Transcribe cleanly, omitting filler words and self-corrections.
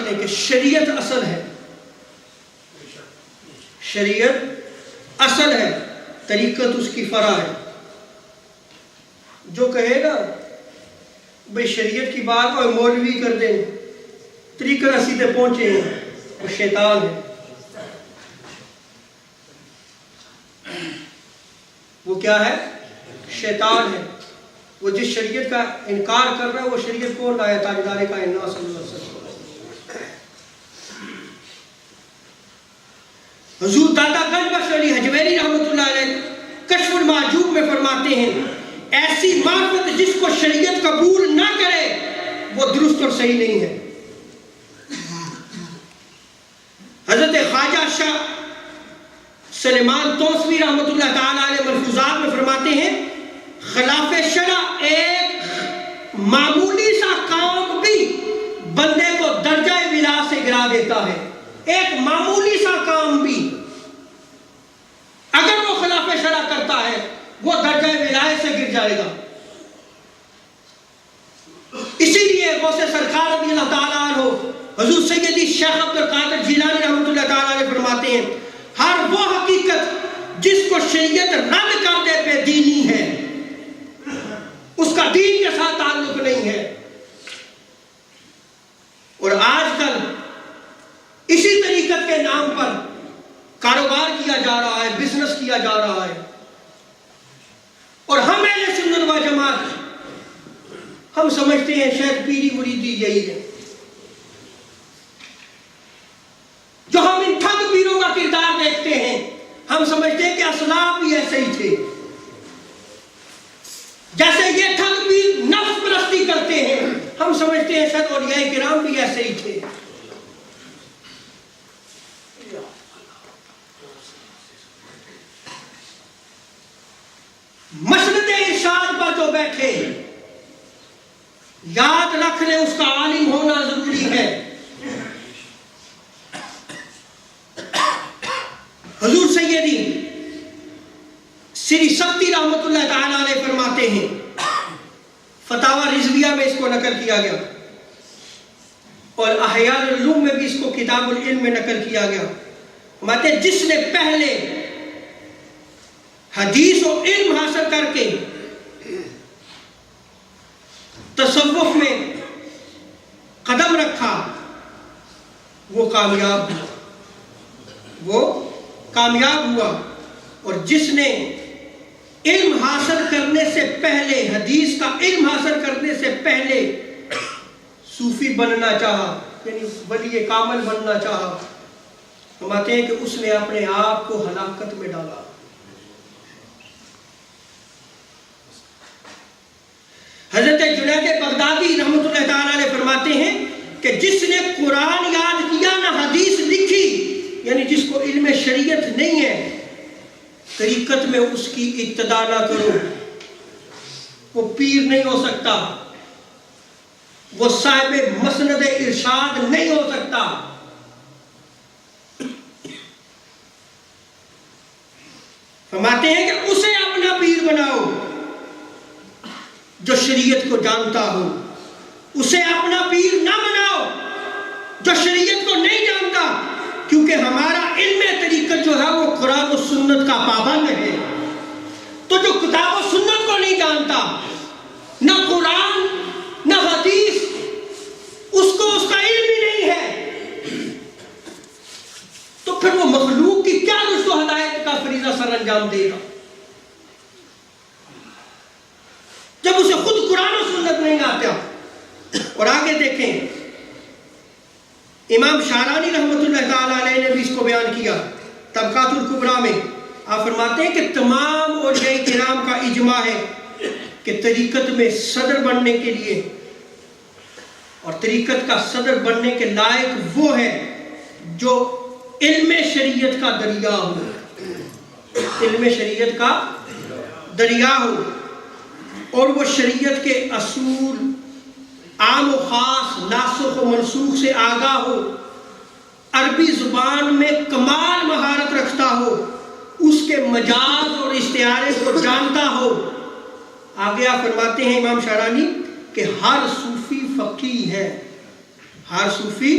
لیں کہ شریعت اصل ہے، شریعت اصل ہے، طریقت اس کی فرع ہے۔ جو کہے گا بھئی شریعت کی بات اور مولوی کر دیں، طریقہ سیدھے پہنچے ہیں، وہ شیطان ہے۔ وہ کیا ہے؟ شیطان ہے۔ وہ جس شریعت کا انکار کر رہا ہے وہ شریعت کون لایا؟ تاجدار کائنات صلی اللہ علیہ وسلم۔ حضور دادا گنج بخش علی حجویری رحمۃ اللہ علیہ کشف المعجوب میں فرماتے ہیں ایسی معرفت جس کو شریعت قبول نہ کرے وہ درست اور صحیح نہیں ہے۔ حضرت خواجہ شاہ سلیمان توسوی رحمۃ اللہ تعالی علیہ ملفوظات میں فرماتے ہیں خلاف شرع ایک معمولی سا کام بھی بندے کو درجہ ولا سے گرا دیتا ہے۔ ایک معمولی سا کام بھی اگر وہ خلاف شرع کرتا ہے وہ درجہ ولایت سے گر جائے گا۔ اسی لیے غوث سرکار رضی اللہ تعالیٰ عنہ حضور سیدی شیخ عبد القادر جیلانی رحمۃ اللہ تعالیٰ عنہ فرماتے ہیں ہر وہ حقیقت جس کو شریعت رد کر دے بے دینی ہے، اس کا دین کے ساتھ تعلق نہیں ہے۔ اور آج کل اسی طریقت کے نام پر کاروبار کیا جا رہا ہے، بزنس کیا جا رہا ہے، اور ہم اہل سنت و جماعت ہم سمجھتے ہیں شاید پیری مریدی یہی ہے۔ جو ہم ان ٹھگ پیروں کا کردار دیکھتے ہیں ہم سمجھتے ہیں کہ اسلاف بھی ایسے ہی تھے، جیسے یہ ٹھگ پیر نفس پرستی کرتے ہیں ہم سمجھتے ہیں شاید اولیاء کرام بھی ایسے ہی تھے۔ مسند ارشاد پر جو بیٹھے یاد رکھ لیں اس کا عالم ہونا ضروری ہے۔ حضور سیدی سری سکتی رحمت اللہ تعالیٰ علیہ فرماتے ہیں، فتاوی رضویہ میں اس کو نقل کیا گیا اور احیاء العلوم میں بھی اس کو کتاب العلم میں نقل کیا گیا۔ فرماتے ہیں جس نے پہلے حدیث و علم حاصل کر کے تصوف میں قدم رکھا وہ کامیاب ہوا، وہ کامیاب ہوا۔ اور جس نے علم حاصل کرنے سے پہلے، حدیث کا علم حاصل کرنے سے پہلے صوفی بننا چاہا، یعنی ولی کامل بننا چاہا، فرماتے ہیں کہ اس نے اپنے آپ کو ہلاکت میں ڈالا۔ حضرت جنید بغدادی رحمۃ اللہ تعالیٰ علیہ فرماتے ہیں کہ جس نے قرآن یاد کیا نہ حدیث لکھی، یعنی جس کو علم شریعت نہیں ہے، طریقت میں اس کی ابتدا نہ کرو، وہ پیر نہیں ہو سکتا، وہ صاحب مسند ارشاد نہیں ہو سکتا۔ فرماتے ہیں کہ اسے اپنا پیر بناؤ جو شریعت کو جانتا ہو، اسے اپنا پیر نہ بناؤ جو شریعت کو نہیں جانتا، کیونکہ ہمارا علم طریقت جو ہے وہ قرآن و سنت کا پابند ہے۔ تو جو کتاب و سنت کو نہیں جانتا، نہ قرآن نہ حدیث، اس کو اس کا علم ہی نہیں ہے، تو پھر وہ مخلوق کی کیا رشد و ہدایت کا فریضہ سر انجام دے گا جب اسے خود قرآن و سنت نہیں آتا۔ اور آگے دیکھیں امام شارانی رحمۃ اللہ تعالیٰ علیہ نے بھی اس کو بیان کیا طبقات الکبریٰ میں۔ آپ فرماتے ہیں کہ تمام اولیاء کرام کا اجماع ہے کہ طریقت میں صدر بننے کے لیے اور طریقت کا صدر بننے کے لائق وہ ہے جو علم شریعت کا دریا ہو، علم شریعت کا دریا ہو، اور وہ شریعت کے اصول عام و خاص، ناسخ و منسوخ سے آگاہ ہو، عربی زبان میں کمال مہارت رکھتا ہو، اس کے مجاز اور استعارے کو جانتا ہو۔ آگے آپ فرماتے ہیں امام شارانی کہ ہر صوفی فقیہ ہے، ہر صوفی